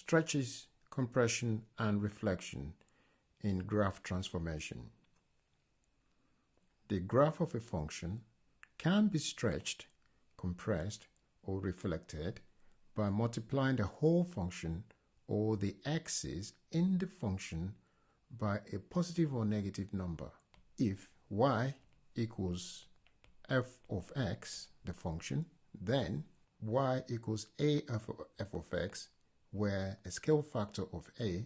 stretches, compression, and reflection in graph transformation. The graph of a function can be stretched, compressed, or reflected by multiplying the whole function or the axis in the function by a positive or negative number. If y equals f of x, the function, then y equals a f of x, where a scale factor of a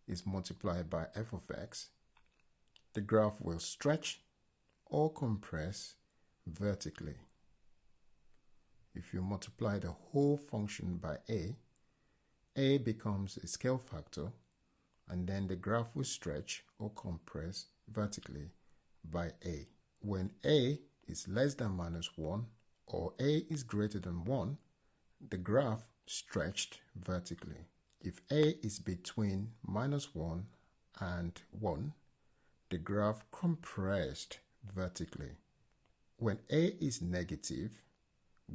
is multiplied by f of x, the graph will stretch or compress vertically. If you multiply the whole function by a becomes a scale factor, and then the graph will stretch or compress vertically by a. When a is less than minus 1 or a is greater than 1, the graph stretched vertically. If a is between minus 1 and 1, the graph compressed vertically. When a is negative,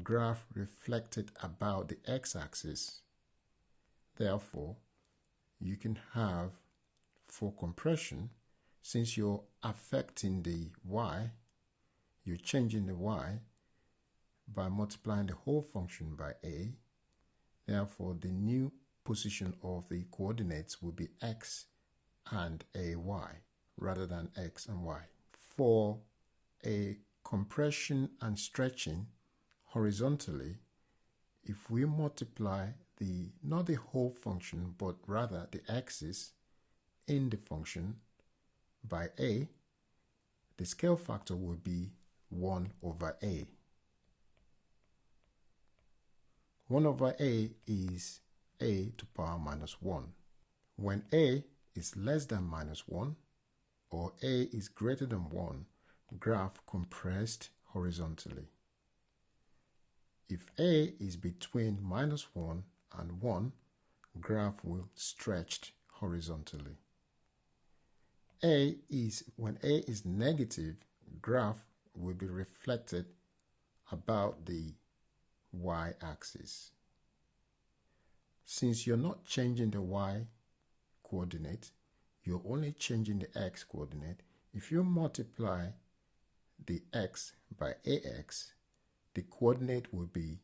graph reflected about the x-axis. Therefore, you can have, for compression, since you're affecting the y, you're changing the y by multiplying the whole function by a. Therefore, the new position of the coordinates will be x and a y rather than x and y. For a compression and stretching horizontally, if we multiply not the whole function but rather the axis in the function by a, the scale factor will be 1 over a. 1 over a is a to power minus 1. When a is less than minus 1 or a is greater than 1, graph compressed horizontally. If a is between minus 1 and 1, graph will stretched horizontally. When a is negative, graph will be reflected about the y-axis. Since you're not changing the y coordinate, you're only changing the x coordinate. If you multiply the x by ax, the coordinate will be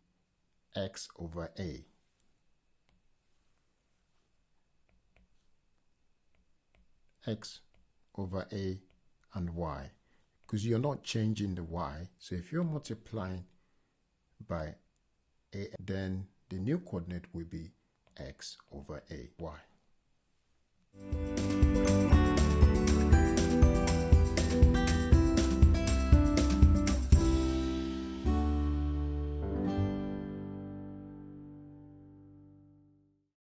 x over a. X over a and y, because you're not changing the y. So if you're multiplying by a, then the new coordinate will be x over a y.